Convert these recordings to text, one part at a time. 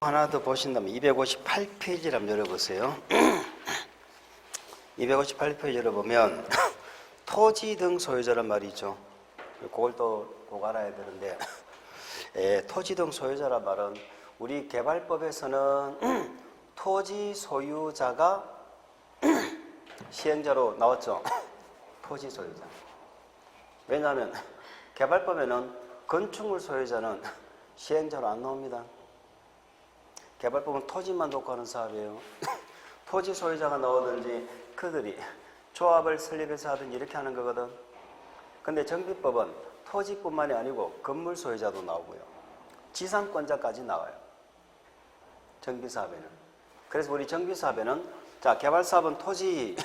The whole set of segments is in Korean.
하나 더 보신다면 258페이지를 한번 열어보세요. 258페이지를 보면 토지 등 소유자란 말이 있죠. 그걸 또 꼭 알아야 되는데 토지 등 소유자란 말은 우리 개발법에서는 토지 소유자가 시행자로 나왔죠. 토지 소유자. 왜냐하면 개발법에는 건축물 소유자는 시행자로 안 나옵니다. 개발법은 토지만 놓고 하는 사업이에요. 토지 소유자가 나오든지 그들이 조합을 설립해서 하든지 이렇게 하는 거거든. 근데 정비법은 토지뿐만이 아니고 건물 소유자도 나오고요. 지상권자까지 나와요. 정비사업에는. 그래서 우리 정비사업에는 자, 개발사업은 토지,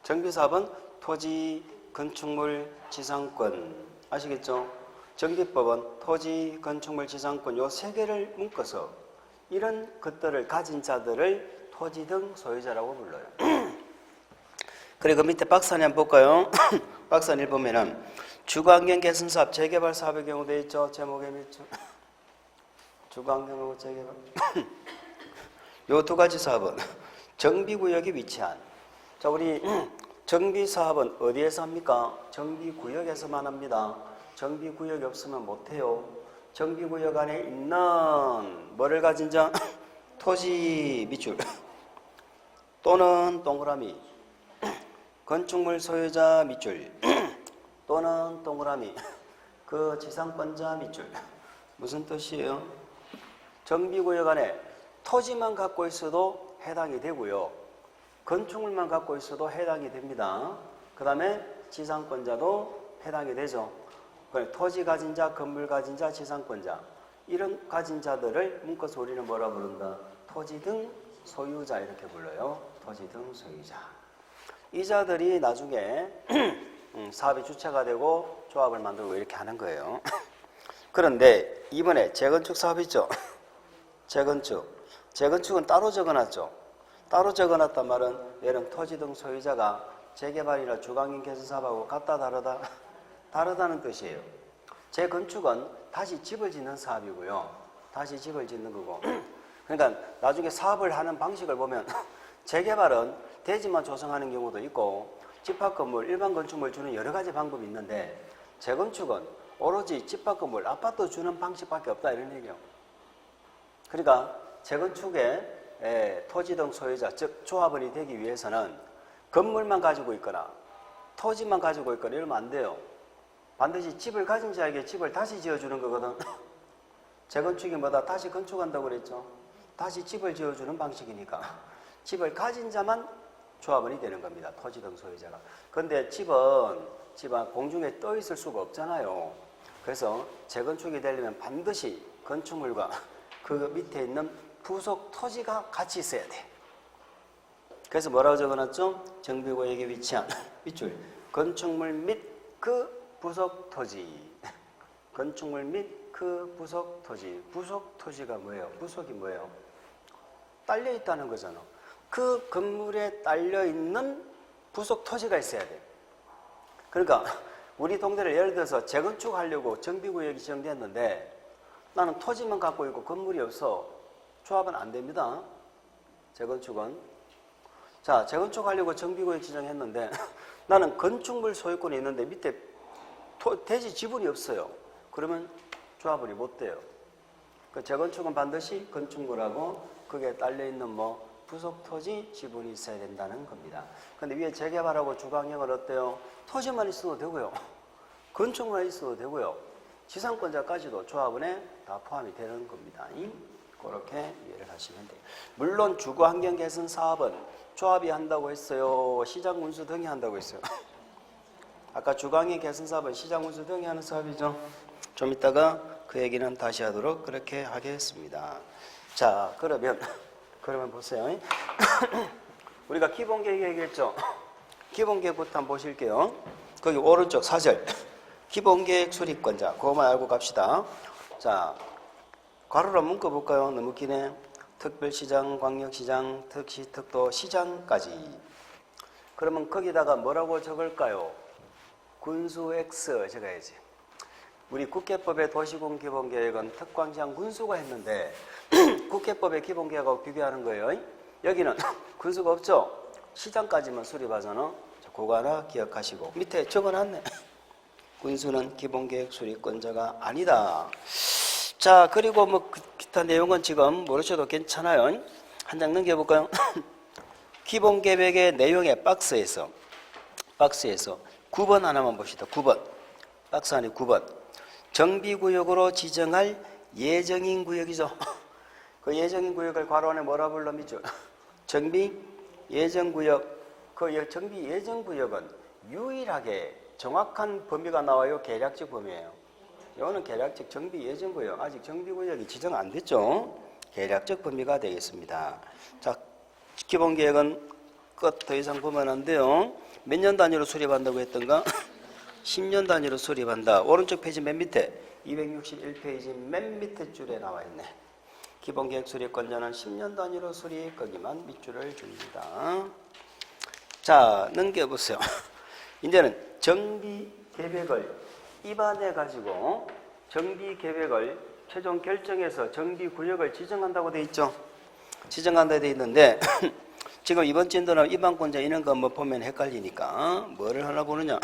정비사업은 토지, 건축물, 지상권. 아시겠죠? 정비법은 토지, 건축물, 지상권 요 세 개를 묶어서 이런 것들을 가진 자들을 토지 등 소유자라고 불러요. 그리고 밑에 박스 한번 볼까요? 박스 1 보면은 주거환경 개선 사업, 재개발 사업의 경우 돼 있죠. 제목에 밑줄. 주거환경하고 재개발. 요 두 가지 사업은 정비구역에 위치한. 자, 우리 정비사업은 어디에서 합니까? 정비구역에서만 합니다. 정비구역이 없으면 못해요. 정비구역 안에 있는 뭐를 가진 자? 토지 밑줄 또는 동그라미 건축물 소유자 밑줄 또는 동그라미 그 지상권자 밑줄. 무슨 뜻이에요? 정비구역 안에 토지만 갖고 있어도 해당이 되고요. 건축물만 갖고 있어도 해당이 됩니다. 그 다음에 지상권자도 해당이 되죠. 토지 가진 자, 건물 가진 자, 지상권자 이런 가진 자들을 묶어서 우리는 뭐라 부른다? 토지 등 소유자 이렇게 불러요. 토지 등 소유자. 이 자들이 나중에 사업의 주체가 되고 조합을 만들고 이렇게 하는 거예요. 그런데 이번에 재건축 사업 있죠? 재건축은 따로 적어놨죠. 따로 적어놨단 말은 얘는 토지 등 소유자가 재개발이나 주거환경 개선 사업하고 같다 다르다? 다르다는 뜻이에요. 재건축은 다시 집을 짓는 사업이고요. 다시 집을 짓는 거고. 그러니까 나중에 사업을 하는 방식을 보면 재개발은 대지만 조성하는 경우도 있고 집합건물, 일반 건축물 주는 여러 가지 방법이 있는데 재건축은 오로지 집합건물, 아파트 주는 방식밖에 없다 이런 얘기예요. 그러니까 재건축의 토지 등 소유자, 즉 조합원이 되기 위해서는 건물만 가지고 있거나 토지만 가지고 있거나 이러면 안 돼요. 반드시 집을 가진 자에게 집을 다시 지어주는 거거든. 재건축이 뭐다? 다시 건축한다고 그랬죠. 다시 집을 지어주는 방식이니까 집을 가진 자만 조합원이 되는 겁니다. 토지 등 소유자가. 그런데 집은 공중에 떠 있을 수가 없잖아요. 그래서 재건축이 되려면 반드시 건축물과 그 밑에 있는 부속 토지가 같이 있어야 돼. 그래서 뭐라고 적어놨죠? 정비구역에 위치한 밑줄 건축물 및 그 부속 토지. 건축물 및 그 부속 토지. 부속 토지가 뭐예요? 부속이 뭐예요? 딸려 있다는 거잖아. 그 건물에 딸려 있는 부속 토지가 있어야 돼. 그러니까 우리 동네를 예를 들어서 재건축하려고 정비구역이 지정됐는데 나는 토지만 갖고 있고 건물이 없어. 조합은 안 됩니다. 재건축은. 자, 재건축하려고 정비구역 지정했는데 나는 건축물 소유권이 있는데 밑에 대지 지분이 없어요. 그러면 조합원이 못 돼요. 그 재건축은 반드시 건축물하고 그게 딸려있는 부속 토지 지분이 있어야 된다는 겁니다. 근데 위에 재개발하고 주거환경은 어때요? 토지만 있어도 되고요. 건축만 있어도 되고요. 지상권자까지도 조합원에 다 포함이 되는 겁니다. 그렇게 이해를 하시면 돼요. 물론 주거환경 개선 사업은 조합이 한다고 했어요? 시장 운수 등이 한다고 했어요? 아까 주거환경 개선 사업은 시장 운수 등이 하는 사업이죠. 좀 이따가 그 얘기는 다시 하도록 그렇게 하겠습니다. 자, 그러면 보세요. 우리가 기본계획 얘기했죠. 기본계획부터 한번 보실게요. 거기 오른쪽 4절 기본계획 수립권자 그거만 알고 갑시다. 자, 괄호로 묶어볼까요? 너무 기네. 특별시장, 광역시장, 특시, 특도, 시장까지. 그러면 거기다가 뭐라고 적을까요? 군수 X 적어야지. 우리 국회법의 도시군 기본계획은 특광시장 군수가 했는데 국회법의 기본계획하고 비교하는 거예요. 여기는 군수가 없죠. 시장까지만 수립하잖아. 그거 하나 기억하시고 밑에 적어놨네. 군수는 기본계획 수립권자가 아니다. 자, 그리고 뭐 기타 내용은 지금 모르셔도 괜찮아요. 한 장 넘겨볼까요? 기본계획의 내용의 박스에서 9번 하나만 봅시다. 9번. 박스 안에 9번. 정비구역으로 지정할 예정인 구역이죠. 그 예정인 구역을 괄호 안에 뭐라 불러 밑줄? 정비 예정구역. 그 정비 예정구역은 유일하게 정확한 범위가 나와요. 계략적 범위예요. 이거는 계략적 정비 예정구역. 아직 정비구역이 지정 안 됐죠. 계략적 범위가 되겠습니다. 자, 기본계획은 끝. 더 이상 보면 안 돼요. 몇 년 단위로 수립한다고 했던가? 10년 단위로 수립한다. 오른쪽 페이지 맨 밑에 261페이지 맨 밑에 줄에 나와 있네. 기본계획 수립권자는 10년 단위로 수립. 거기만 밑줄을 줍니다. 자, 넘겨보세요. 이제는 정비계획을 입안해 가지고 정비계획을 최종 결정해서 정비구역을 지정한다고 돼 있죠. 지정한다고 돼 있는데 지금 이번 진도는 입안권자 이런 거 뭐 보면 헷갈리니까 뭐를 하나 보느냐.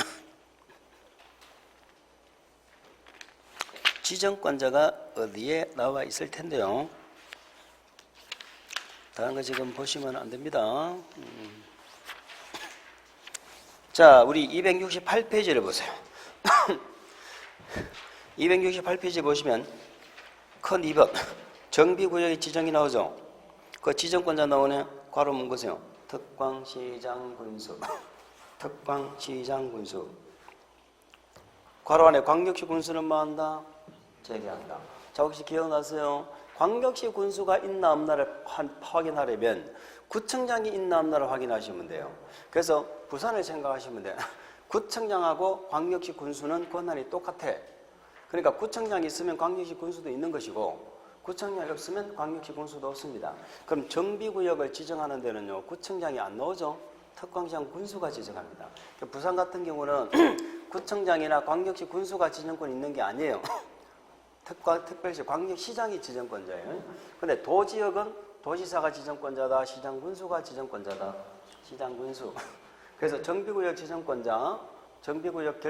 지정권자가 어디에 나와 있을 텐데요. 다른 거 지금 보시면 안 됩니다. 자, 우리 268페이지를 보세요. 268페이지 보시면 큰 2번 정비구역의 지정이 나오죠. 그 지정권자 나오네. 괄호 문구세요. 특광시장군수. 특광시장군수. 괄호 안에 광역시 군수는 뭐 한다? 제기한다. 자, 혹시 기억나세요? 광역시 군수가 있나 없나를 확인하려면 구청장이 있나 없나를 확인하시면 돼요. 그래서 부산을 생각하시면 돼요. 구청장하고 광역시 군수는 권한이 똑같아. 그러니까 구청장이 있으면 광역시 군수도 있는 것이고 구청장이 없으면 광역시 군수도 없습니다. 그럼 정비구역을 지정하는 데는요, 구청장이 안 나오죠. 특광시장 군수가 지정합니다. 부산 같은 경우는 구청장이나 광역시 군수가 지정권이 있는 게 아니에요. 특별시 광역시장이 지정권자예요. 근데 도지역은 도지사가 지정권자다, 시장군수가 지정권자다. 시장군수. 그래서 정비구역 지정권자, 정비구역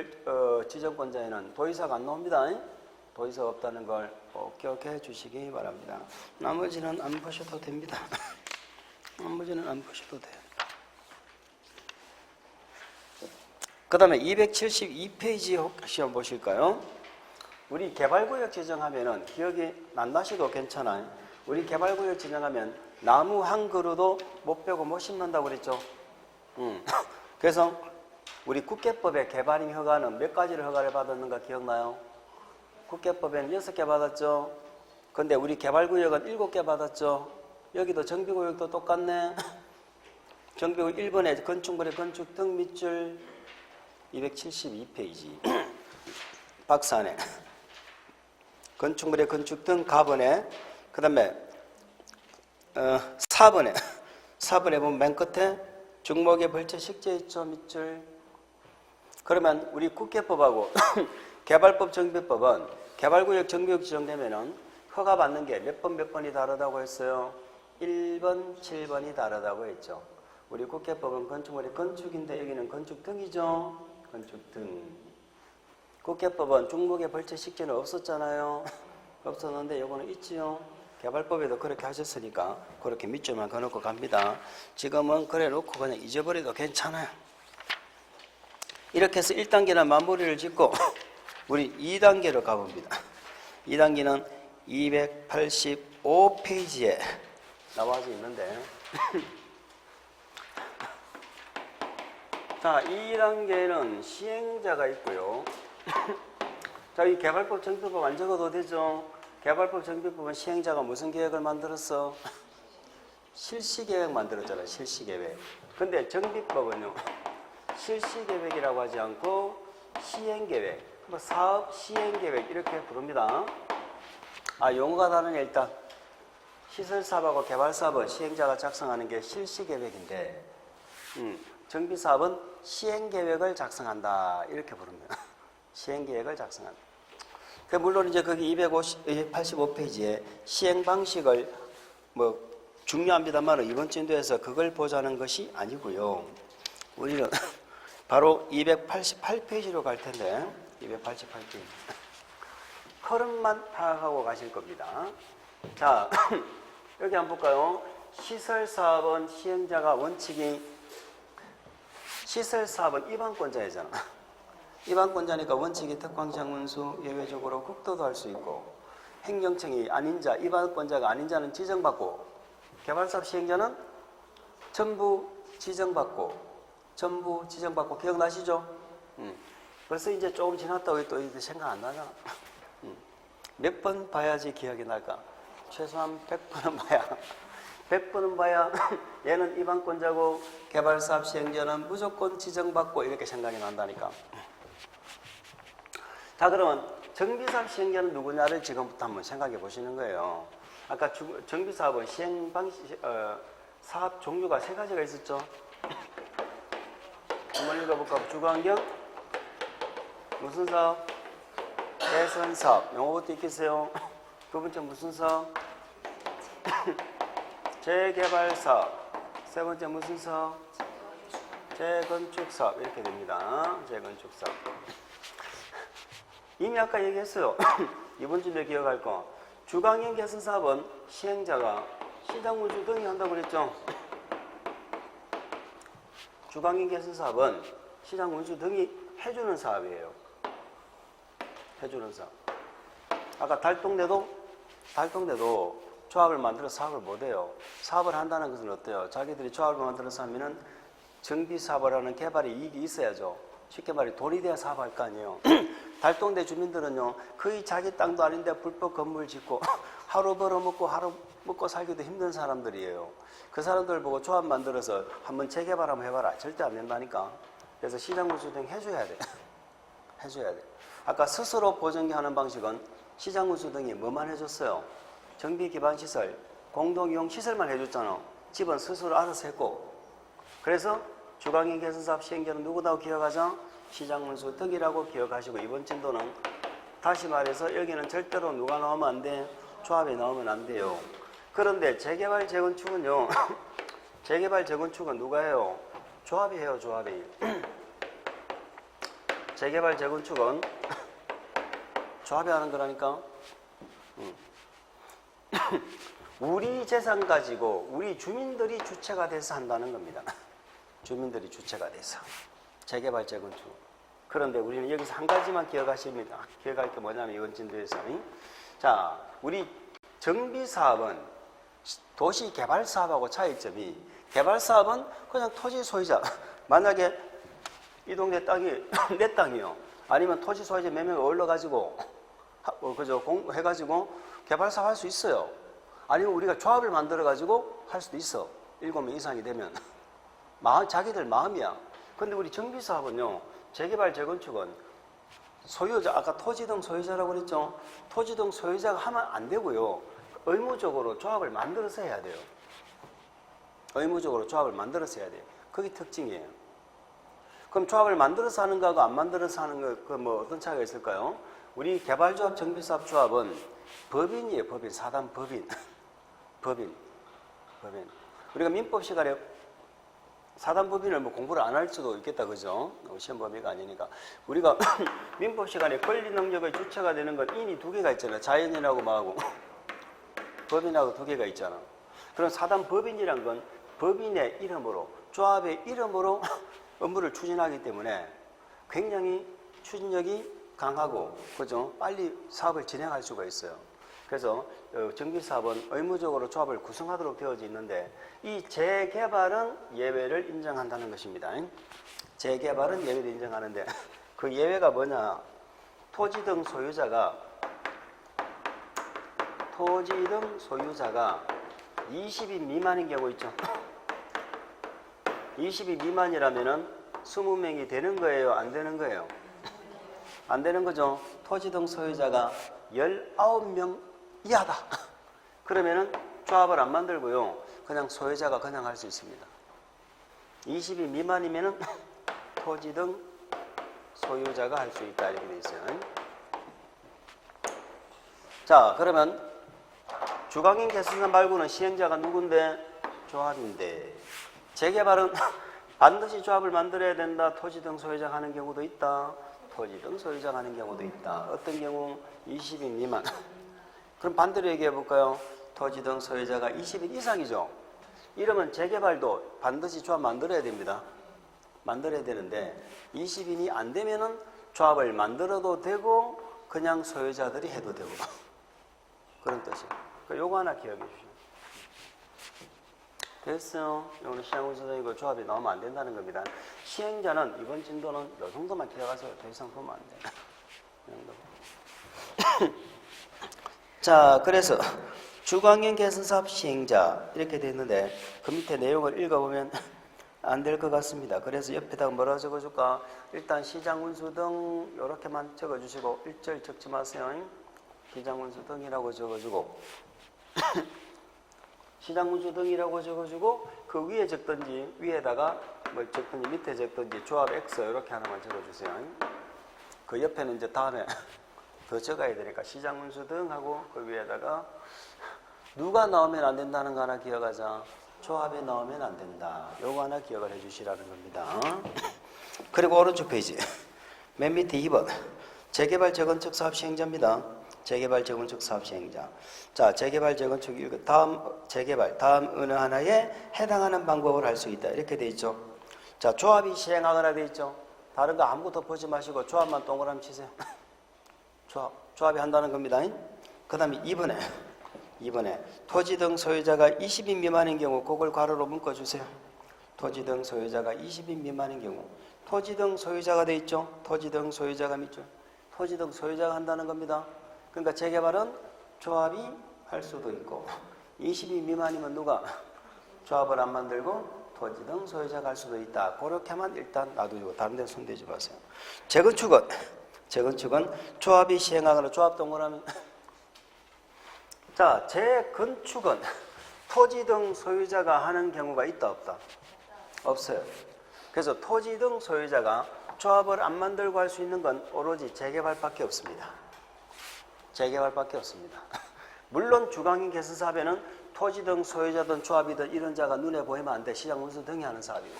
지정권자에는 도지사가 안 나옵니다. 도지사가 없다는 걸 꼭 기억해 주시기 바랍니다. 나머지는 안 보셔도 됩니다. 나머지는 안 보셔도 돼요. 그 다음에 272페이지 혹시 한번 보실까요? 우리 개발구역 지정하면은 기억이 안 나셔도 괜찮아요. 우리 개발구역 지정하면 나무 한 그루도 못 빼고 못 심는다고 그랬죠. 그래서 우리 국회법의 개발임 허가는 몇 가지를 허가를 받았는가 기억나요? 국회법에는 6개 받았죠. 근데 우리 개발구역은 7개 받았죠. 여기도 정비구역도 똑같네. 정비구역 1번에 건축물의 건축 등 밑줄 272페이지 박스 안에 건축물의 건축 등 가번에 그 다음에 4번에 보면 맨 끝에 중목의 벌채 식재 있죠. 밑줄. 그러면 우리 국회법하고 개발법 정비법은 개발구역 정비구역 지정되면은 허가 받는 게 몇 번이 다르다고 했어요. 1번, 7번이 다르다고 했죠. 우리 국회법은 건축물의 건축인데 여기는 건축 등이죠. 건축 등. 국회법은 중목의 벌채 식재는 없었잖아요. 없었는데 요거는 있지요. 개발법에도 그렇게 하셨으니까 그렇게 밑줄만 그어놓고 갑니다. 지금은 그래 놓고 그냥 잊어버려도 괜찮아요. 이렇게 해서 1단계는 마무리를 짓고 우리 2단계로 가봅니다. 2단계는 285페이지에 나와져 있는데 자, 2단계는 시행자가 있고요. 자, 이 개발법 정비법 안 적어도 되죠. 개발법 정비법은 시행자가 무슨 계획을 만들었어? 실시계획 만들었잖아요. 실시계획. 근데 정비법은요, 실시계획이라고 하지 않고 시행계획, 뭐 사업 시행계획 이렇게 부릅니다. 용어가 다르네. 일단 시설사업하고 개발사업은 시행자가 작성하는 게 실시계획인데 정비사업은 시행계획을 작성한다 이렇게 부릅니다. 시행계획을 작성한다. 물론 이제 거기 285페이지에 시행 방식을 뭐 중요합니다만 이번 진도에서 그걸 보자는 것이 아니고요. 우리는 바로 288페이지로 갈 텐데 288페이지. 흐름만 파악하고 가실 겁니다. 자, 여기 한번 볼까요? 시설사업은 시행자가 원칙이 시설사업은 입안권자이잖아. 입안권자니까 원칙이 특광장문수 예외적으로 국도도 할 수 있고 행정청이 아닌 자, 입안권자가 아닌 자는 지정받고 개발사업 시행자는 전부 지정받고 기억나시죠? 벌써 이제 조금 지났다고 또 생각 안 나잖아. 몇 번 봐야지 기억이 날까? 최소한 100번은 봐야 100번은 봐야 얘는 입안권자고 개발사업 시행자는 무조건 지정받고 이렇게 생각이 난다니까. 자, 그러면 정비사업 시행자는 누구냐를 지금부터 한번 생각해 보시는 거예요. 아까 정비사업은 시행 방식, 사업 종류가 세 가지가 있었죠. 한번 읽어볼까? 주거환경, 무슨 사업? 개선사업. 영어부터 읽겠어요. 두 번째 무슨 사업? 재개발사업. 세 번째 무슨 사업? 재건축사업. 이렇게 됩니다. 재건축사업. 이미 아까 얘기했어요. 이번 주에 기억할 거. 주거환경 개선사업은 시행자가 시장운수 등이 한다고 그랬죠. 주거환경 개선사업은 시장운수 등이 해주는 사업이에요. 해주는 사업. 아까 달동네도 조합을 만들어서 사업을 못해요. 사업을 한다는 것은 어때요? 자기들이 조합을 만들어서 하면은 정비사업을 하는 개발에 이익이 있어야죠. 쉽게 말해 돈이 돼야 사업할 거 아니에요. 달동네 주민들은요, 거의 자기 땅도 아닌데 불법 건물 짓고 하루 벌어먹고 하루 먹고 살기도 힘든 사람들이에요. 그 사람들 보고 조합 만들어서 한번 재개발 한번 해봐라. 절대 안 된다니까. 그래서 시장운수 등 해줘야 돼. 해줘야 돼. 아까 스스로 보증하는 방식은 시장운수 등이 뭐만 해줬어요? 정비기반시설, 공동이용 시설만 해줬잖아. 집은 스스로 알아서 했고. 그래서 주거환경 개선사업 시행자는 누구다고 기억하죠? 시장운수 등이라고 기억하시고, 이번 진도는 다시 말해서 여기는 절대로 누가 나오면 안 돼? 조합에 나오면 안 돼요. 그런데 재개발 재건축은요. 재개발 재건축은 누가 해요? 조합이 해요. 조합이. 재개발 재건축은 조합이 하는 거라니까. 우리 재산 가지고 우리 주민들이 주체가 돼서 한다는 겁니다. 주민들이 주체가 돼서. 재개발 재건축. 그런데 우리는 여기서 한 가지만 기억하십니다. 기억할 게 뭐냐면 이번 진도에서. 자, 우리 정비사업은 도시개발사업하고 차이점이, 개발사업은 그냥 토지 소유자. 만약에 이 동네 땅이 내 땅이요. 아니면 토지 소유자 몇 명이 올려가지고, 해가지고 개발사업 할 수 있어요. 아니면 우리가 조합을 만들어가지고 할 수도 있어. 7명 이상이 되면. 자기들 마음이야. 근데 우리 정비사업은요, 재개발 재건축은 소유자, 아까 토지 등 소유자라고 그랬죠? 토지 등 소유자가 하면 안 되고요. 의무적으로 조합을 만들어서 해야 돼요. 의무적으로 조합을 만들어서 해야 돼요. 그게 특징이에요. 그럼 조합을 만들어서 하는 거하고 안 만들어서 하는 거, 그 뭐 어떤 차이가 있을까요? 우리 개발조합, 정비사업 조합은 법인이에요. 법인, 사단 법인. 법인. 우리가 민법 시간에 사단 법인을 뭐 공부를 안 할 수도 있겠다, 그죠? 시험 범위가 아니니까. 우리가 민법 시간에 권리 능력의 주체가 되는 건 인이 두 개가 있잖아요. 자연인하고 뭐하고 법인하고 두 개가 있잖아. 그럼 사단 법인이란 건 법인의 이름으로, 조합의 이름으로 업무를 추진하기 때문에 굉장히 추진력이 강하고, 그죠? 빨리 사업을 진행할 수가 있어요. 그래서 정비사업은 의무적으로 조합을 구성하도록 되어져 있는데, 이 재개발은 예외를 인정한다는 것입니다. 재개발은 예외를 인정하는데 그 예외가 뭐냐? 토지 등 소유자가 20인 미만인 경우 있죠. 20인 미만이라면은 20명이 되는 거예요? 안 되는 거예요? 안 되는 거죠. 토지 등 소유자가 19명 이하다. 그러면은 조합을 안 만들고요. 그냥 소유자가 그냥 할 수 있습니다. 20인 미만이면은 토지 등 소유자가 할 수 있다. 이렇게 돼 있어요. 자, 그러면 주강인 계승사 말고는 시행자가 누군데? 조합인데. 재개발은 반드시 조합을 만들어야 된다. 토지 등 소유자가 하는 경우도 있다. 토지 등 소유자가 하는 경우도 있다. 어떤 경우? 20인 미만. 그럼 반대로 얘기해 볼까요? 토지 등 소유자가 20인 이상이죠. 이러면 재개발도 반드시 조합 만들어야 됩니다. 만들어야 되는데 20인이 안 되면은 조합을 만들어도 되고 그냥 소유자들이 해도 되고 그런 뜻이에요. 그러니까 요거 하나 기억해 주시면 됐어요. 요거는 시행운수등이고 조합이 나오면 안 된다는 겁니다. 시행자는 이번 진도는 요 정도만 기억하세요. 더 이상 보면 안 돼요. 자, 그래서 주광인 개선사업 시행자 이렇게 돼 있는데 그 밑에 내용을 읽어보면 안 될 것 같습니다. 그래서 옆에다가 뭐라고 적어줄까? 일단 시장운수 등 이렇게만 적어주시고 1절 적지 마세요. 시장운수 등이라고 적어주고 시장운수 등이라고 적어주고 그 위에 적든지 위에다가 뭐 적든지 밑에 적든지 조합 X 이렇게 하나만 적어주세요. 그 옆에는 이제 다음에 더 적어야 되니까 시장운수 등 하고 그 위에다가 누가 나오면 안 된다는 거 하나 기억하자. 조합에 나오면 안 된다. 요거 하나 기억을 해 주시라는 겁니다. 그리고 오른쪽 페이지 맨 밑에 2번 재개발 재건축 사업 시행자입니다. 재개발 재건축 사업 시행자. 자, 재개발 재건축 다음 재개발 다음 어느 하나에 해당하는 방법을 할 수 있다. 이렇게 돼 있죠. 자, 조합이 시행하거나 돼 있죠. 다른 거 아무것도 보지 마시고 조합만 동그라미 치세요. 조합이 한다는 겁니다. 그 다음에 2번에 토지 등 소유자가 20인 미만인 경우 그걸 괄호로 묶어주세요. 토지 등 소유자가 20인 미만인 경우 토지 등 소유자가 돼 있죠. 토지 등 소유자가 있죠. 토지 등 소유자가 한다는 겁니다. 그러니까 재개발은 조합이 할 수도 있고 20인 미만이면 누가? 조합을 안 만들고 토지 등 소유자가 할 수도 있다. 그렇게만 일단 놔두고 다른 데 손대지 마세요. 재건축은 조합이 시행하거나 조합 동그라미 자, 재건축은 토지 등 소유자가 하는 경우가 있다 없다? 없어요. 그래서 토지 등 소유자가 조합을 안 만들고 할 수 있는 건 오로지 재개발밖에 없습니다. 재개발밖에 없습니다. 물론 주광인 개선 사업에는 토지 등 소유자든 조합이든 이런 자가 눈에 보이면 안 돼. 시장운수 등이 하는 사업이고.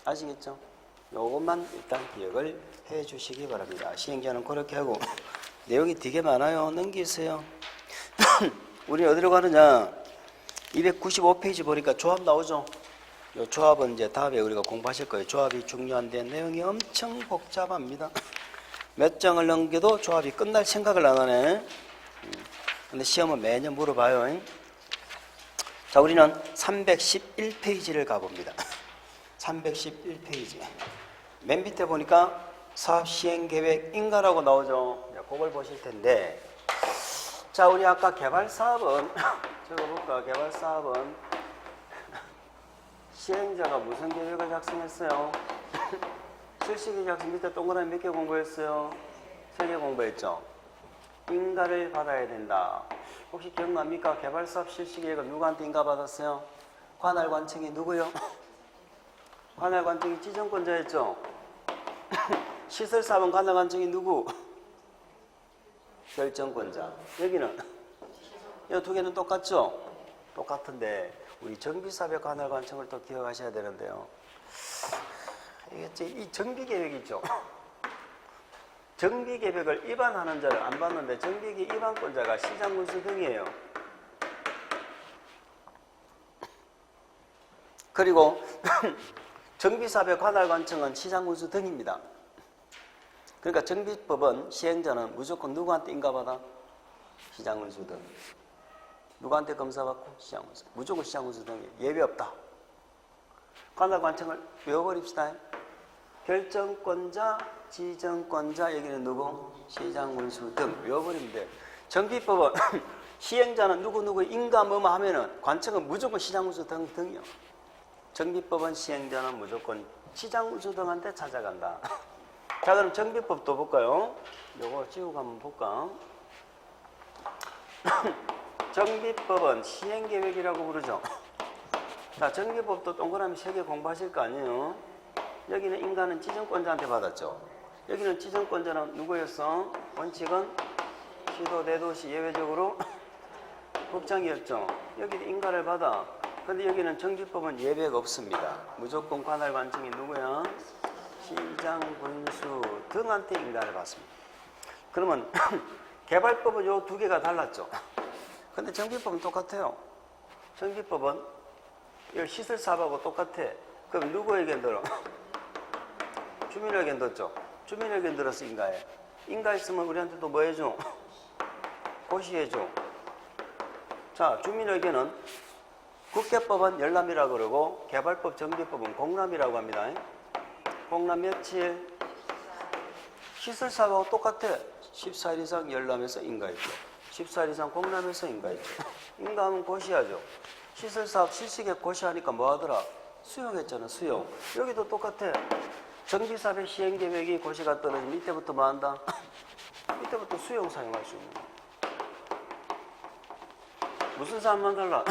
아시겠죠? 요것만 일단 기억을 해 주시기 바랍니다. 시행자는 그렇게 하고 내용이 되게 많아요. 넘기세요. 우리 어디로 가느냐? 295페이지 보니까 조합 나오죠? 이 조합은 이제 다음에 우리가 공부하실 거예요. 조합이 중요한데 내용이 엄청 복잡합니다. 몇 장을 넘겨도 조합이 끝날 생각을 안 하네. 근데 시험은 매년 물어봐요. 자, 우리는 311페이지를 가봅니다. 311페이지. 맨 밑에 보니까 사업 시행 계획 인가라고 나오죠. 그걸 보실 텐데. 자, 우리 아까 개발 사업은 적어볼까? 개발 사업은 시행자가 무슨 계획을 작성했어요? 실시계획 작성 밑에 동그라미 몇 개 공부했어요? 3개 공부했죠? 인가를 받아야 된다. 혹시 기억납니까? 개발 사업 실시계획은 누구한테 인가 받았어요? 관할관청이 누구요? 관할관청이 지정권자였죠? 시설사업은 관할관청이 누구? 결정권자. 여기는 이 두 개는 똑같죠? 똑같은데 우리 정비사업의 관할관청을 또 기억하셔야 되는데요. 이게 이 정비계획 있죠? 정비계획을 위반하는 자를 안 받는데 정비계획 위반권자가 시장군수 등이에요. 그리고 정비사업의 관할관청은 시장군수 등입니다. 그러니까 정비법은 시행자는 무조건 누구한테 인가받아? 시장군수 등. 누구한테 검사받고? 시장군수. 무조건 시장군수 등이에요. 예외 없다. 관할관청을 외워버립시다. 결정권자, 지정권자, 여기는 누구? 시장군수 등. 외워버리면 돼요. 정비법은 시행자는 누구 인가 뭐뭐 하면은 관청은 무조건 시장군수 등이요. 정비법은 시행자는 무조건 시장군수 등한테 찾아간다. 자, 그럼 정비법도 볼까요? 요거 지우고 한번 볼까? 정비법은 시행계획이라고 부르죠. 자, 정비법도 동그라미 3개 공부하실 거 아니에요? 여기는 인가는 지정권자한테 받았죠. 여기는 지정권자는 누구였어? 원칙은 시도 대도시 예외적으로 국장이었죠. 여기 인가를 받아. 근데 여기는 정비법은 예외가 없습니다. 무조건 관할 관청이 누구야? 시장, 군수 등한테 인가를 받습니다. 그러면 개발법은 요 두 개가 달랐죠. 근데 정비법은 똑같아요. 정비법은 이 시설사업하고 똑같아. 그럼 누구에게 들어? 주민에게 넣었죠. 주민에게 들어서 인가해. 인가했으면 우리한테 또 뭐 해줘? 고시해줘. 자, 주민에게는 국계법은 열람이라고 그러고 개발법, 정비법은 공람이라고 합니다. 공람 며칠? 시설사업하고 똑같아. 14일 이상 열람해서 인가했죠. 14일 이상 공람해서 인가했죠. 인가하면 고시하죠. 시설사업 실시계획 고시하니까 뭐 하더라? 수용했잖아, 수용. 여기도 똑같아. 정비사업의 시행계획이 고시가 떨어지면 이때부터 뭐 한다? 이때부터 수용 사용할 수 있는 거야. 무슨 사업만 달라?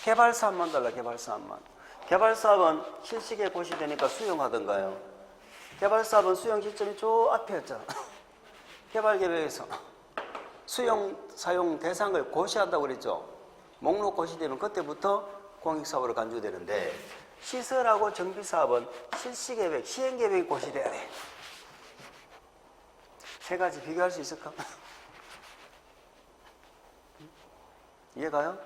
개발사업만 달라, 개발사업만. 개발사업은 실시계획 고시되니까 수용하던가요. 개발사업은 수용 시점이 저 앞이었잖아. 개발계획에서 수용, 사용 대상을 고시한다고 그랬죠. 목록 고시되면 그때부터 공익사업으로 간주되는데 시설하고 정비사업은 실시계획, 시행계획이 고시돼야 돼. 세 가지 비교할 수 있을까? 이해가요?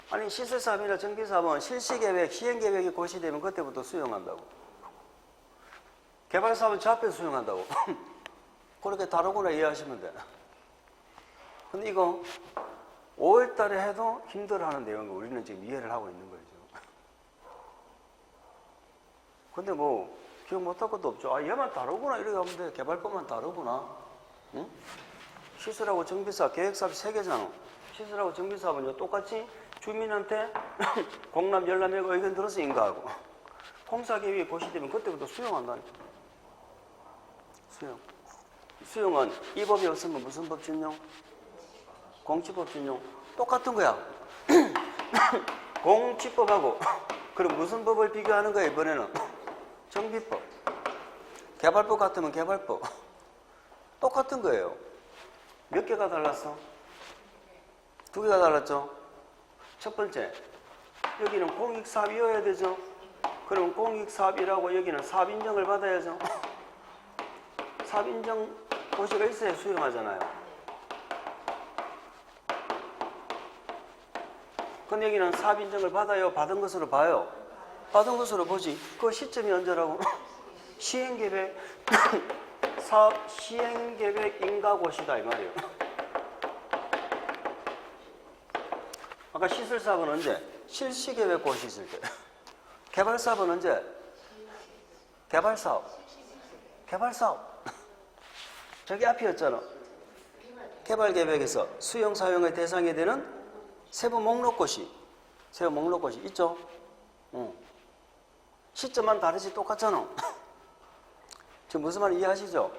아니 시설사업이나 정비사업은 실시계획, 시행계획이 고시되면 그때부터 수용한다고. 개발사업은 저 앞에 수용한다고. 그렇게 다르구나 이해하시면 돼. 근데 이거 5월 달에 해도 힘들어하는 내용을 우리는 지금 이해를 하고 있는 거죠. 근데 뭐 기억 못할 것도 없죠. 아 얘만 다르구나 이렇게 하면 돼. 개발법만 다르구나. 응? 시설하고 정비사업, 계획사업이 세 개잖아. 시설하고 정비사업은 똑같이 주민한테 공람, 열람하고 의견 들어서 인가하고 공사계획이 고시되면 그때부터 수용한다니까. 수용. 수용은 이 법이 없으면 무슨 법 준용? 공치법 준용. 똑같은 거야. 공치법하고 그럼 무슨 법을 비교하는 거야 이번에는? 정비법. 개발법 같으면 개발법. 똑같은 거예요. 몇 개가 달랐어? 두 개가 달랐죠? 첫 번째, 여기는 공익사업이어야 되죠? 그럼 공익사업이라고 여기는 사업인정을 받아야죠? 사업인정 고시가 있어야 수용하잖아요. 근데 여기는 사업인정을 받아요? 받은 것으로 봐요? 받은 것으로 보지. 그 시점이 언제라고? 시행계획, 사업 시행계획 인가고시다 이 말이에요. 아까 시설사업은 언제? 실시계획 고시 있을 때. 개발사업은 언제? 개발사업. 개발사업. 저기 앞이었잖아. 개발계획에서 수용 사용의 대상이 되는 세부 목록고시. 세부 목록고시 있죠? 응. 시점만 다르지 똑같잖아. 지금 무슨 말 이해하시죠?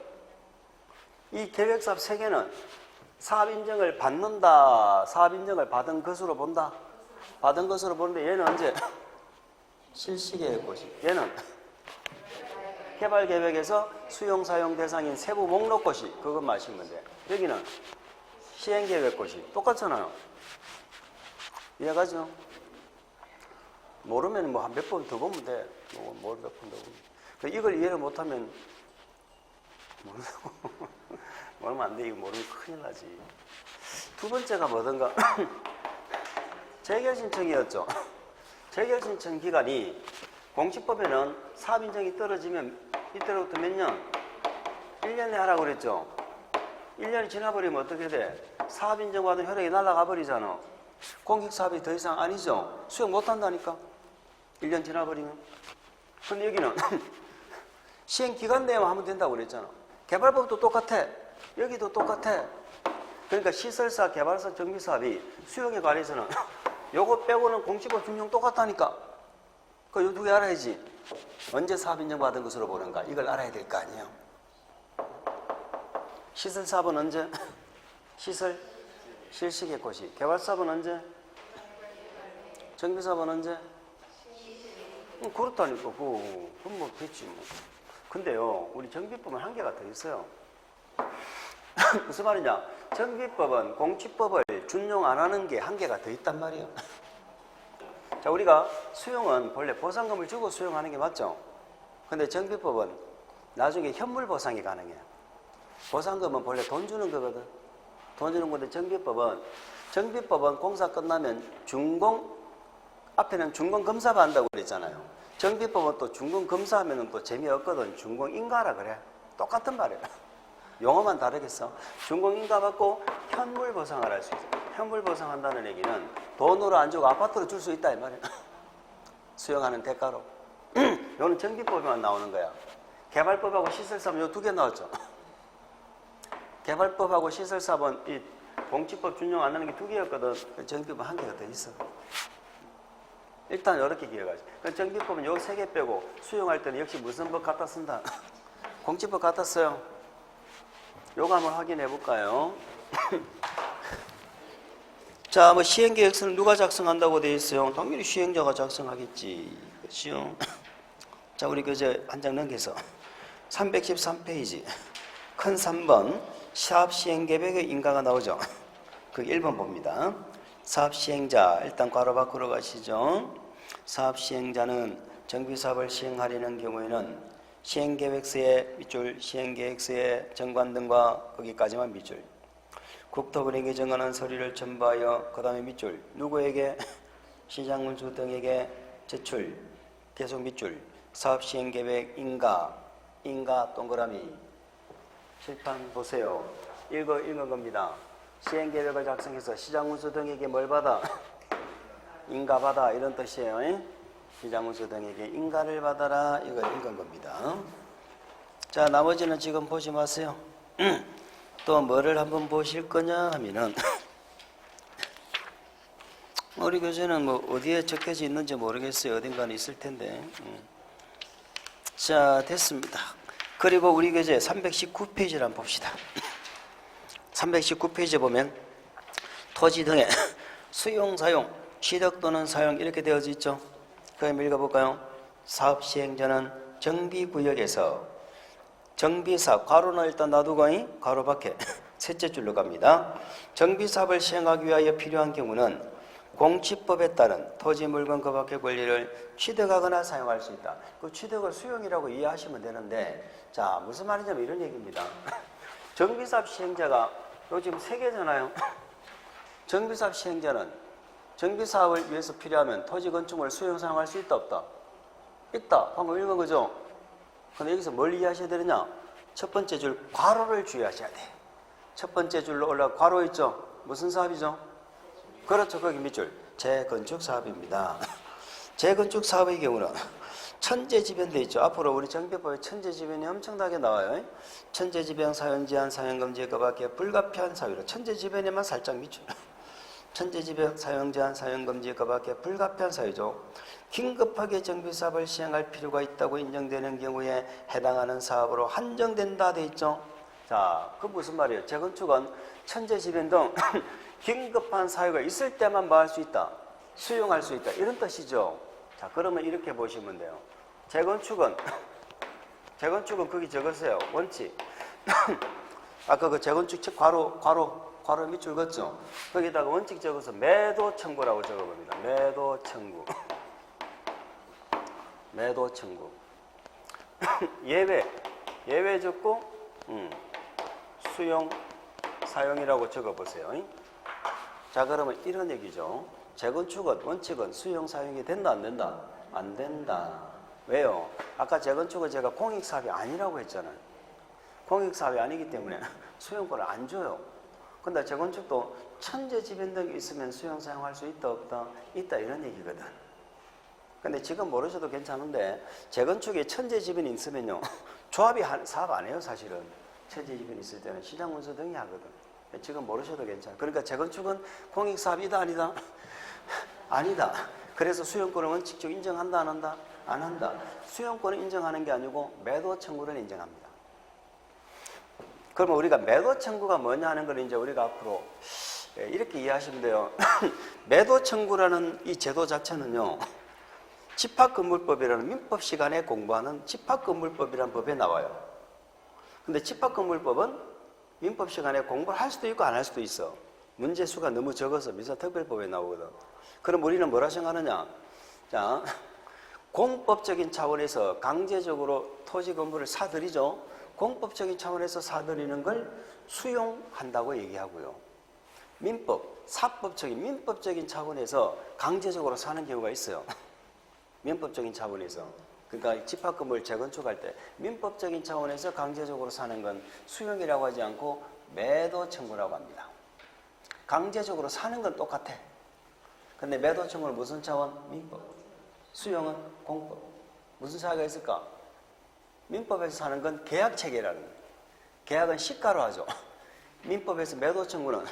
이 계획사업 세 개는 사업인정을 받는다. 사업인정을 받은 것으로 본다. 받은 것으로 보는데 얘는 언제? 실시계획고시. 얘는 개발계획에서 수용사용 대상인 세부 목록고시. 그것만 아시면 돼. 여기는 시행계획고시. 똑같잖아요. 이해가죠? 모르면 뭐 한 몇 번 더 보면 돼. 뭐 몇 번 더 보면. 이걸 이해를 못하면 모르면 안 돼. 이거 모르면 큰일 나지. 두 번째가 뭐든가 재결신청이었죠. 재결신청 기간이 공시법에는 사업인정이 떨어지면 이때로부터 몇 년? 1년에 하라고 그랬죠. 1년이 지나버리면 어떻게 돼? 사업인정 받은 효력이 날아가 버리잖아. 공익사업이 더 이상 아니죠. 수용 못한다니까. 1년 지나버리면. 근데 여기는 시행기간 내에만 하면 된다고 그랬잖아. 개발법도 똑같아. 여기도 똑같아. 그러니까 시설사, 개발사, 정비사업이 수용에 관해서는 요거 빼고는 공시법 준용 똑같다니까. 그 요 두 개 알아야지. 언제 사업인정 받은 것으로 보는가. 이걸 알아야 될 거 아니에요. 시설사업은 언제? 시설, 실시계획고시. 개발사업은 언제? 정비사업은 언제? 그렇다니까. 그건 뭐 됐지 뭐. 근데요, 우리 정비법은 한계가 더 있어요. 무슨 말이냐? 정비법은 공치법을 준용 안 하는 게 한계가 더 있단 말이에요. 자, 우리가 수용은 본래 보상금을 주고 수용하는 게 맞죠? 근데 정비법은 나중에 현물 보상이 가능해요. 보상금은 본래 돈 주는 거거든. 돈 주는 건데 정비법은 공사 끝나면 앞에는 준공검사 받는다고 그랬잖아요. 정비법은 또 준공검사하면 또 재미없거든. 준공인가라 그래. 똑같은 말이에요. 용어만 다르겠어. 준공인가 받고 현물 보상을 할 수 있어. 현물 보상한다는 얘기는 돈으로 안 주고 아파트로 줄 수 있다 이 말이에요. 수용하는 대가로. 이거는 정비법에만 나오는 거야. 개발법하고 시설사업은 요 두 개 나왔죠. 개발법하고 시설사업은 이 공치법 준용 안 하는 게 두 개였거든. 정비법은 한 개가 더 있어. 일단 이렇게 기억하죠. 정비법은 요 세 개 빼고 수용할 때는 역시 무슨 법 갖다 쓴다? 공치법 갖다 써요. 요거 한번 확인해 볼까요? 자, 뭐 시행계획서는 누가 작성한다고 되어 있어요? 당연히 시행자가 작성하겠지. 그렇죠? 자, 우리 그저 한 장 넘겨서 313페이지 큰 3번 사업시행계획의 인가가 나오죠. 그 1번 봅니다. 사업시행자, 일단 괄호 밖으로 가시죠. 사업시행자는 정비사업을 시행하려는 경우에는 시행계획서의 밑줄, 시행계획서의 정관 등과 거기까지만 밑줄, 국토부에게 정하는 서류를 첨부하여 그 다음에 밑줄, 누구에게? 시장군수 등에게 제출, 계속 밑줄, 사업시행계획 인가 동그라미, 칠판 보세요. 읽은 겁니다. 시행계획을 작성해서 시장군수 등에게 뭘 받아? 인가 받아, 이런 뜻이에요. 시장군수 등에게 인가를 받아라, 이거 읽은 겁니다. 자, 나머지는 지금 보지 마세요. 또 뭐를 한번 보실 거냐 하면은 우리 교재는 뭐 어디에 적혀져 있는지 모르겠어요. 어딘가는 있을 텐데. 자, 됐습니다. 그리고 우리 교재 319페이지를 한번 봅시다. 319페이지 보면 토지 등의 수용, 사용, 취득 또는 사용 이렇게 되어져 있죠. 그럼 읽어볼까요? 사업 시행자는 정비구역에서 정비사업, 괄호는 일단 놔두고 괄호 밖에 셋째 줄로 갑니다. 정비사업을 시행하기 위하여 필요한 경우는 공치법에 따른 토지 물건 그 밖의 권리를 취득하거나 사용할 수 있다. 그 취득을 수용이라고 이해하시면 되는데, 자, 무슨 말이냐면 이런 얘기입니다. 정비사업 시행자가 요즘 세 개잖아요. 정비사업 시행자는 정비사업을 위해서 필요하면 토지 건축물을 수용 사용할 수 있다 없다? 있다. 방금 읽은 거죠? 근데 여기서 뭘 이해하셔야 되느냐? 첫 번째 줄 괄호를 주의하셔야 돼. 첫 번째 줄로 올라가 괄호 있죠? 무슨 사업이죠? 그렇죠. 거기 밑줄. 재건축 사업입니다. 재건축 사업의 경우는 천재지변돼 있죠. 앞으로 우리 정비법에 천재지변이 엄청나게 나와요. 천재지변, 사용제한, 사용금지 그 밖에 불가피한 사유로 천재지변에만 살짝 밑줄. 천재지변, 사용제한, 사용금지 그 밖에 불가피한 사유죠. 긴급하게 정비사업을 시행할 필요가 있다고 인정되는 경우에 해당하는 사업으로 한정된다 돼 있죠. 자, 그 무슨 말이에요? 재건축은 천재지변 등 긴급한 사유가 있을 때만 뭐 할 수 있다? 수용할 수 있다. 이런 뜻이죠. 자, 그러면 이렇게 보시면 돼요. 재건축은 거기 적으세요. 원칙. 아까 그 재건축 책 괄호 밑줄 긋죠? 거기다가 원칙 적어서 매도 청구라고 적어봅니다. 매도 청구. 매도 청구. 예외 적고 수용, 사용이라고 적어보세요. 자, 그러면 이런 얘기죠. 재건축은 원칙은 수용, 사용이 된다 안 된다? 안 된다. 왜요? 아까 재건축은 제가 공익사업이 아니라고 했잖아요. 공익사업이 아니기 때문에 수용권을 안 줘요. 근데 재건축도 천재지변 등이 있으면 수용, 사용할 수 있다 없다? 있다, 이런 얘기거든. 근데 지금 모르셔도 괜찮은데 재건축에 천재지변이 있으면요 조합이 사업 안 해요. 사실은 천재지변이 있을 때는 시장군수 등이 하거든. 지금 모르셔도 괜찮아. 그러니까 재건축은 공익사업이다 아니다? 아니다. 그래서 수용권을 원칙적으로 인정한다 안 한다? 안 한다. 수용권을 인정하는 게 아니고 매도 청구를 인정합니다. 그러면 우리가 매도 청구가 뭐냐 하는 걸 이제 우리가 앞으로 이렇게 이해하시면 돼요. 매도 청구라는 이 제도 자체는요, 집합건물법이라는 민법 시간에 공부하는 집합건물법이라는 법에 나와요. 근데 집합건물법은 민법 시간에 공부를 할 수도 있고 안 할 수도 있어. 문제 수가 너무 적어서 민사특별법에 나오거든. 그럼 우리는 뭐라 생각하느냐? 자, 공법적인 차원에서 강제적으로 토지 건물을 사들이죠. 공법적인 차원에서 사들이는 걸 수용한다고 얘기하고요. 민법, 사법적인, 민법적인 차원에서 강제적으로 사는 경우가 있어요. 민법적인 차원에서. 그러니까 집합 건물 재건축할 때 민법적인 차원에서 강제적으로 사는 건 수용이라고 하지 않고 매도 청구라고 합니다. 강제적으로 사는 건 똑같아. 근데 매도 청구는 무슨 차원? 민법. 수용은 공법. 무슨 차이가 있을까? 민법에서 사는 건 계약 체계라는 거예요. 계약은 시가로 하죠. 민법에서 매도 청구는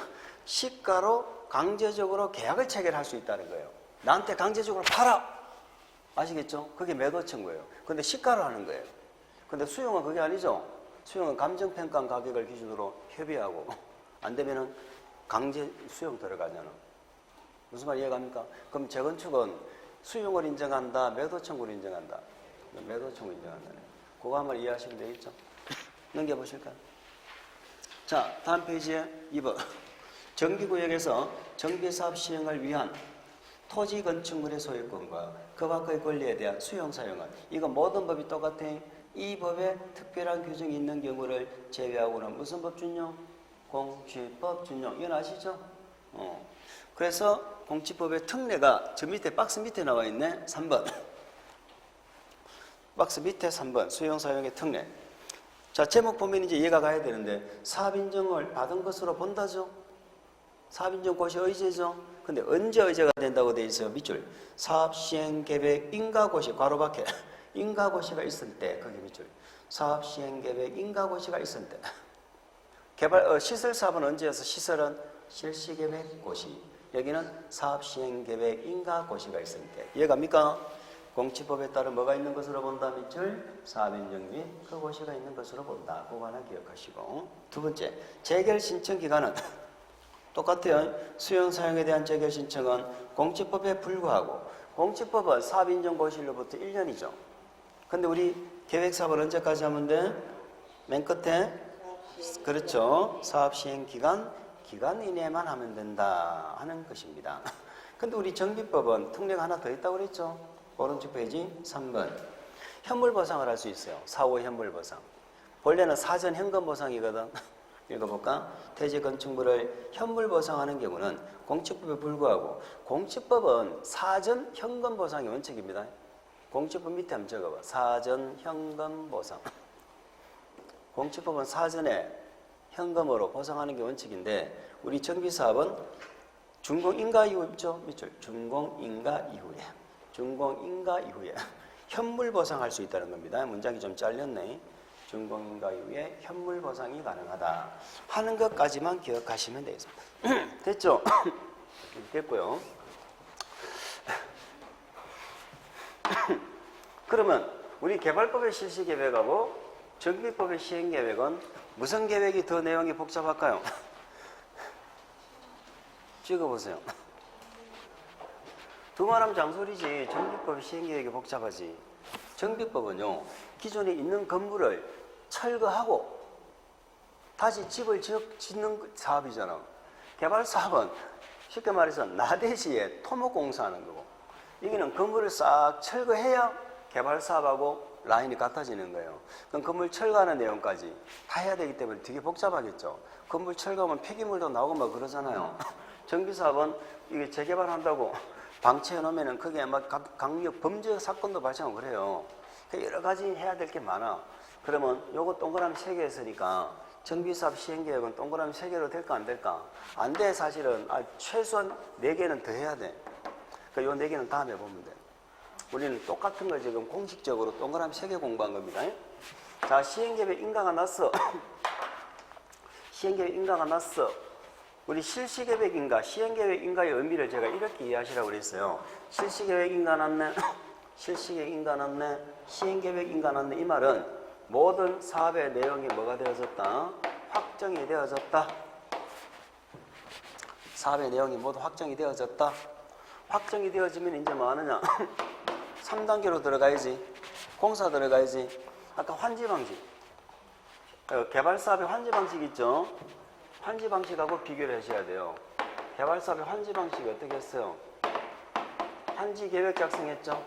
시가로 강제적으로 계약을 체결할 수 있다는 거예요. 나한테 강제적으로 팔아! 아시겠죠? 그게 매도 청구예요. 근데 시가로 하는 거예요. 근데 수용은 그게 아니죠. 수용은 감정평가한 가격을 기준으로 협의하고 안 되면은 강제 수용 들어가잖아. 무슨 말 이해갑니까? 그럼 재건축은 수용을 인정한다, 매도 청구를 인정한다. 매도 청구 인정한다네. 그거 한번 이해하시면 되겠죠? 넘겨보실까요? 자, 다음 페이지에 2번. 정비구역에서 정비사업 시행을 위한 토지 건축물의 소유권과 그 밖의 권리에 대한 수용 사용은 이거 모든 법이 똑같아. 이 법에 특별한 규정이 있는 경우를 제외하고는 무슨 법 준용? 공취법 준용. 이건 아시죠? 그래서 공취법의 특례가 저 밑에 박스 밑에 나와 있네. 3번. 박스 밑에 3번 수용 사용의 특례. 자, 제목 보면 이제 이해가 가야 되는데 사업 인정을 받은 것으로 본다죠. 사업 인정 고시 의제죠. 근데 언제 의제가 된다고 돼 있어요? 밑줄. 사업 시행 계획 인가 고시 괄호 밖에 인가 고시가 있을 때 거기 밑줄. 사업 시행 계획 인가 고시가 있을 때. 개발 시설 사업은 언제여서 시설은 실시 계획 고시. 여기는 사업 시행 계획 인가 고시가 있을 때. 이해갑니까? 공취법에 따른 뭐가 있는 것으로 본다 밑줄. 사업 인정 및 그 고시가 있는 것으로 본다. 그거 하나 기억하시고. 두 번째, 재결 신청 기간은 똑같아요. 수용 사용에 대한 재결 신청은 공취법에 불구하고 공취법은 사업 인정 고시일로부터 1년이죠. 근데 우리 계획 사업을 언제까지 하면 돼? 맨 끝에 그렇죠. 사업 시행 기간 이내만 하면 된다 하는 것입니다. 근데 우리 정비법은 특례가 하나 더 있다고 그랬죠. 오른쪽 페이지 3번. 현물 보상을 할 수 있어요. 사후 현물 보상. 본래는 사전 현금 보상이거든. 읽어볼까? 토지 건축물을 현물 보상하는 경우는 공취법에 불구하고 공취법은 사전 현금 보상이 원칙입니다. 공취법 밑에 한번 적어봐. 사전 현금 보상. 공취법은 사전에 현금으로 보상하는 게 원칙인데 우리 정비사업은 준공인가 이후 있죠? 밑줄. 준공인가 이후에 현물 보상할 수 있다는 겁니다. 문장이 좀 잘렸네. 준공인가 이후에 현물 보상이 가능하다 하는 것까지만 기억하시면 되겠습니다. 됐죠? 됐고요. 그러면 우리 개발법의 실시계획하고 정비법의 시행계획은 무슨 계획이 더 내용이 복잡할까요? 찍어보세요. 두말하면 장소리지. 정비법 시행계획이 복잡하지. 정비법은요, 기존에 있는 건물을 철거하고 다시 집을 짓는 사업이잖아. 개발사업은 쉽게 말해서 나대지에 토목공사하는 거고, 여기는 건물을 싹 철거해야 개발사업하고 라인이 같아지는 거예요. 그럼 건물 철거하는 내용까지 다 해야 되기 때문에 되게 복잡하겠죠. 건물 철거하면 폐기물도 나오고 막 그러잖아요. 정비사업은 이게 재개발한다고 방치해 놓으면은 그게 막 강력 범죄 사건도 발생하고 그래요. 여러 가지 해야 될 게 많아. 그러면 요거 동그라미 3개 했으니까 정비사업 시행계획은 동그라미 3개로 될까 안 될까? 안 돼. 사실은 최소한 4개는 더 해야 돼. 그러니까 요 4개는 다음에 보면 돼. 우리는 똑같은 걸 지금 공식적으로 동그라미 3개 공부한 겁니다. 자, 시행계획 인가가 났어. 시행계획 인가가 났어. 우리 실시계획 인가, 시행계획 인가의 의미를 제가 이렇게 이해하시라고 그랬어요. 실시계획 인가 났네. 실시계획 인가 났네. 시행계획 인가 났네. 이 말은 모든 사업의 내용이 뭐가 되어졌다? 확정이 되어졌다. 사업의 내용이 모두 확정이 되어졌다. 확정이 되어지면 이제 뭐 하느냐? 3단계로 들어가야지. 공사 들어가야지. 아까 환지 방식. 개발사업의 환지 방식 있죠? 환지 방식하고 비교를 하셔야 돼요. 개발사업의 환지 방식이 어떻게 했어요? 환지 계획 작성했죠?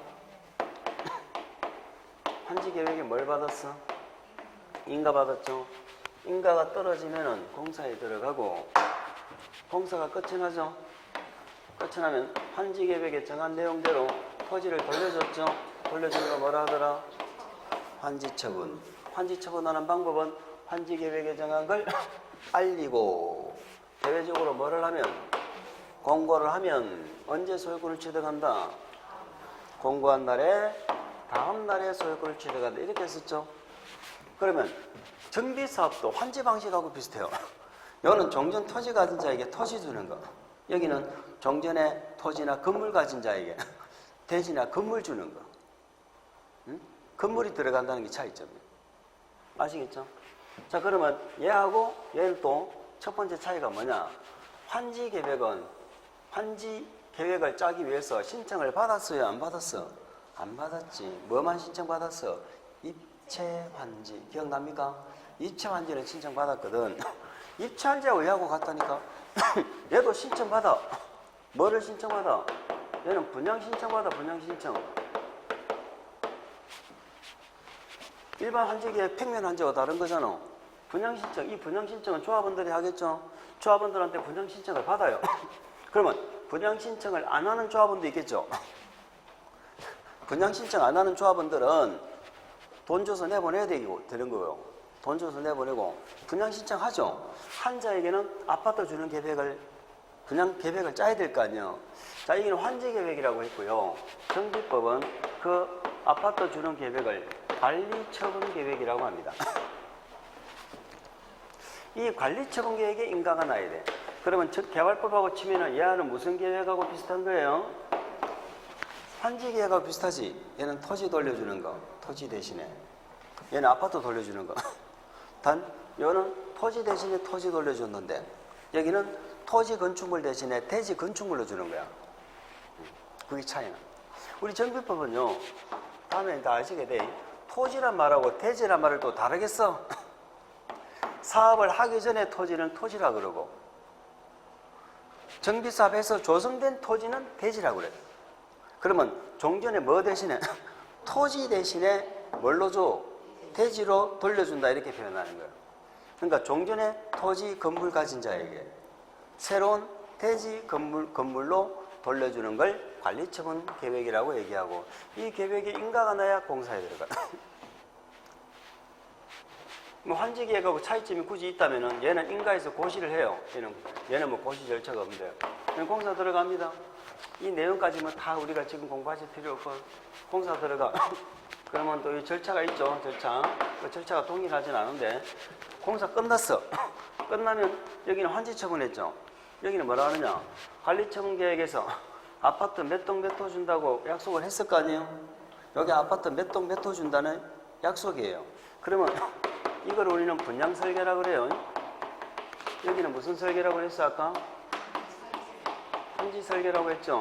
환지 계획에 뭘 받았어? 인가 받았죠? 인가가 떨어지면은 공사에 들어가고, 공사가 끝이 나죠? 끝이 나면 환지 계획에 정한 내용대로 토지를 돌려줬죠? 돌려주는 거 뭐라 하더라? 환지 처분. 환지 처분하는 방법은 환지 계획에 정한 걸 알리고, 대외적으로 뭐를 하면? 공고를 하면 언제 소유권을 취득한다? 공고한 날에 다음 날에 소유권을 취득한다. 이렇게 했었죠. 그러면 정비사업도 환지 방식하고 비슷해요. 여기는 종전 토지 가진 자에게 토지 주는 거, 여기는 종전에 토지나 건물 가진 자에게 대지나 건물 주는 거. 응? 건물이 들어간다는 게 차이점이에요. 아시겠죠? 자, 그러면 얘하고 얘는 또 첫 번째 차이가 뭐냐? 환지 계획은 환지 계획을 짜기 위해서 신청을 받았어요? 안 받았어? 안 받았지. 뭐만 신청받았어? 입체 환지. 기억납니까? 입체 환지는 신청받았거든. 입체 환지하고 얘하고 같다니까. 얘도 신청받아. 뭐를 신청받아? 얘는 분양 신청받아. 분양 신청. 일반 환지계획 평면 환지와 다른 거잖아. 분양 신청. 이 분양 신청은 조합원들이 하겠죠. 조합원들한테 분양 신청을 받아요. 그러면 분양 신청을 안 하는 조합원도 있겠죠. 분양 신청 안 하는 조합원들은 돈 줘서 내보내야 되는 거예요. 돈 줘서 내보내고 분양 신청하죠. 한 자에게는 아파트 주는 계획을, 분양 계획을 짜야 될 거 아니에요. 자, 여기는 환지 계획이라고 했고요. 정비법은 그 아파트 주는 계획을 관리처분 계획이라고 합니다. 이 관리처분 계획에 인가가 나야 돼. 그러면 개발법하고 치면은 얘는 무슨 계획하고 비슷한 거예요? 환지 계획하고 비슷하지. 얘는 토지 돌려주는 거, 토지 대신에. 얘는 아파트 돌려주는 거. 단 얘는 토지 대신에 토지 돌려줬는데 여기는 토지 건축물 대신에 대지 건축물로 주는 거야. 그게 차이나. 우리 정비법은요, 다음에 다 아시게 돼. 토지란 말하고 대지란 말을 또 다르게 써. 사업을 하기 전에 토지는 토지라 그러고, 정비사업에서 조성된 토지는 대지라고 그래. 그러면 종전에 뭐 대신에? 토지 대신에 뭘로 줘? 대지로 돌려준다, 이렇게 표현하는 거예요. 그러니까 종전에 토지 건물 가진 자에게 새로운 대지 건물로 돌려주는 걸 관리처분 계획이라고 얘기하고, 이 계획에 인가가 나야 공사에 들어가. 뭐 환지 계획하고 차이점이 굳이 있다면은 얘는 인가에서 고시를 해요. 얘는 뭐 고시 절차가 없는데요. 공사 들어갑니다. 이 내용까지는 다 우리가 지금 공부하실 필요 없고, 공사 들어가. 그러면 또 이 절차가 있죠. 절차. 그 절차가 동일하진 않은데 공사 끝났어. 끝나면 여기는 환지 처분했죠. 여기는 뭐라 하느냐? 관리처분 계획에서 아파트 몇 동 몇 호 준다고 약속을 했을 거 아니에요? 여기 아파트 몇 동 몇 호 준다는 약속이에요. 그러면 이걸 우리는 분양 설계라고 그래요. 여기는 무슨 설계라고 했어 아까? 환지 설계라고 했죠.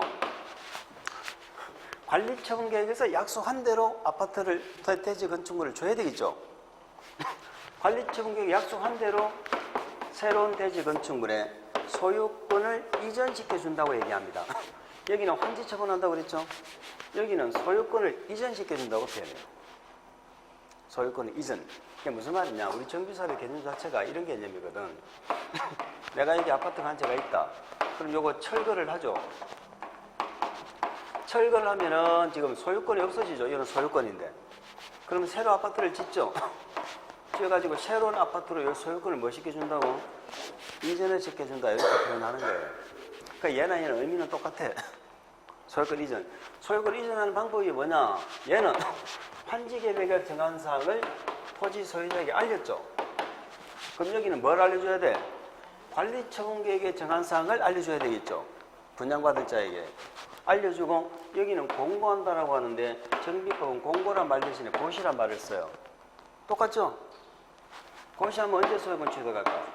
관리처분 계획에서 약속한 대로 아파트를, 대지 건축물을 줘야 되겠죠. 관리처분 계획 약속한 대로 새로운 대지 건축물에 소유권을 이전시켜 준다고 얘기합니다. 여기는 환지 처분한다고 그랬죠. 여기는 소유권을 이전시켜 준다고 표현해요. 소유권을 이전. 그게 무슨 말이냐? 우리 정비사업의 개념 자체가 이런 개념이거든. 내가 여기 아파트가 한 채가 있다. 그럼 요거 철거를 하죠. 철거를 하면은 지금 소유권이 없어지죠. 이건 소유권인데. 그러면 새로 아파트를 짓죠. 지어가지고 새로운 아파트로 이 소유권을 뭐 시켜준다고? 이전을 시켜준다. 이렇게 표현하는 거예요. 그러니까 얘는 의미는 똑같아. 소유권 이전. 소유권 이전하는 방법이 뭐냐? 얘는 환지 계획에 정한 사항을 토지 소유자에게 알렸죠. 그럼 여기는 뭘 알려줘야 돼? 관리처분 계획에 정한 사항을 알려줘야 되겠죠. 분양받을 자에게. 알려주고 여기는 공고한다라고 하는데 정비법은 공고란 말 대신에 고시란 말을 써요. 똑같죠? 고시하면 언제 소유권 취득할까?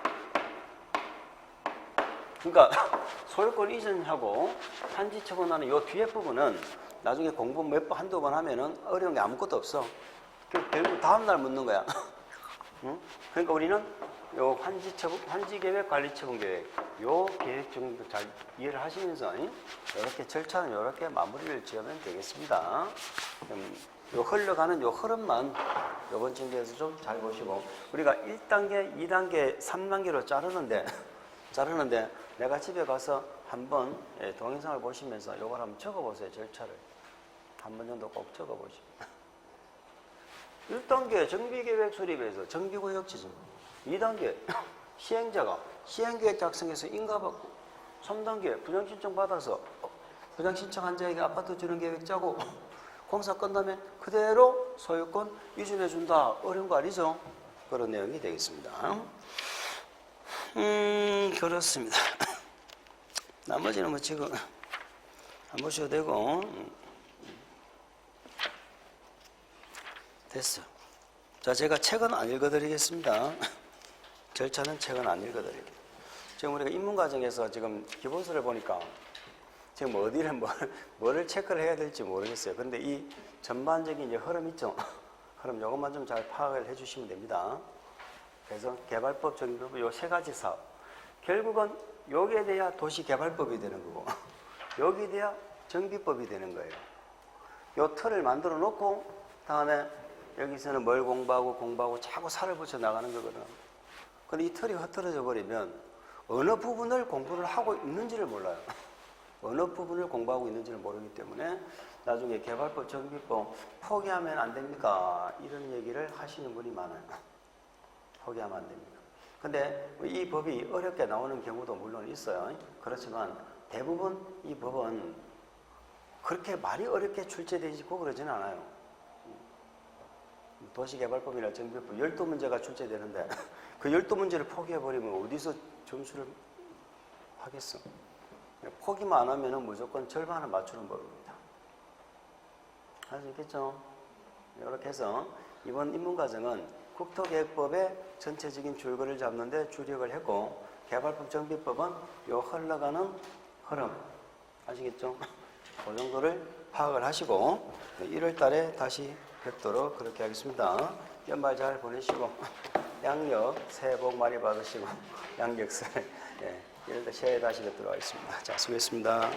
그러니까 소유권 이전하고 환지 처분하는 요 뒤에 부분은 나중에 공부 한두 번 하면은 어려운 게 아무것도 없어. 결국 다음날 묻는 거야. 응? 그러니까 우리는 요 환지계획관리처분계획 요 계획 정도 잘 이해를 하시면서 이렇게 절차는 이렇게 마무리를 지으면 되겠습니다. 요 흘러가는 요 흐름만 요번 정도에서 좀 잘 보시고 우리가 1단계, 2단계, 3단계로 자르는데 내가 집에 가서 한번 동영상을 보시면서 요걸 한번 적어보세요. 절차를 한 번 정도 꼭 적어보시고 1단계 정비계획 수립에서 정비구역 지정 2단계 시행자가 시행계획 작성해서 인가받고 3단계 분양신청 받아서 분양신청한 자에게 아파트 주는 계획 짜고 공사 끝나면 그대로 소유권 이전해준다. 어려운 거 아니죠? 그런 내용이 되겠습니다. 그렇습니다. 나머지는 뭐 지금 안 보셔도 되고 됐어. 자, 제가 책은 안 읽어드리겠습니다. 절차는 책은 안 읽어드릴게요. 지금 우리가 입문과정에서 지금 기본서를 보니까 지금 어디를 뭐를 체크를 해야 될지 모르겠어요. 그런데 이 전반적인 이제 흐름 있죠? 흐름 요것만 좀 잘 파악을 해 주시면 됩니다. 그래서 개발법, 정비법 요 세 가지 사업. 결국은 여기에 대야 도시개발법이 되는 거고 여기에 대야 정비법이 되는 거예요. 요 틀을 만들어 놓고 다음에 여기서는 뭘 공부하고 자꾸 살을 붙여 나가는 거거든. 근데 이 틀이 흐트러져 버리면 어느 부분을 공부를 하고 있는지를 몰라요. 어느 부분을 공부하고 있는지를 모르기 때문에 나중에 개발법, 정비법 포기하면 안 됩니까? 이런 얘기를 하시는 분이 많아요. 포기하면 안 됩니다. 근데 이 법이 어렵게 나오는 경우도 물론 있어요. 그렇지만 대부분 이 법은 그렇게 말이 어렵게 출제되고 그러지는 않아요. 도시개발법이나 정비법 12문제가 출제되는데 그 12문제를 포기해버리면 어디서 점수를 하겠어? 포기만 안 하면 무조건 절반을 맞추는 법입니다. 할 수 있겠죠? 이렇게 해서 이번 입문과정은 국토계획법의 전체적인 줄거리를 잡는데 주력을 했고 개발법, 정비법은 요 흘러가는 흐름 아시겠죠? 그 정도를 파악을 하시고 1월 달에 다시 뵙도록 그렇게 하겠습니다. 연말 잘 보내시고 양력 새해 복 많이 받으시고 양력설 1월 달 새해 다시 뵙도록 하겠습니다. 자, 수고했습니다.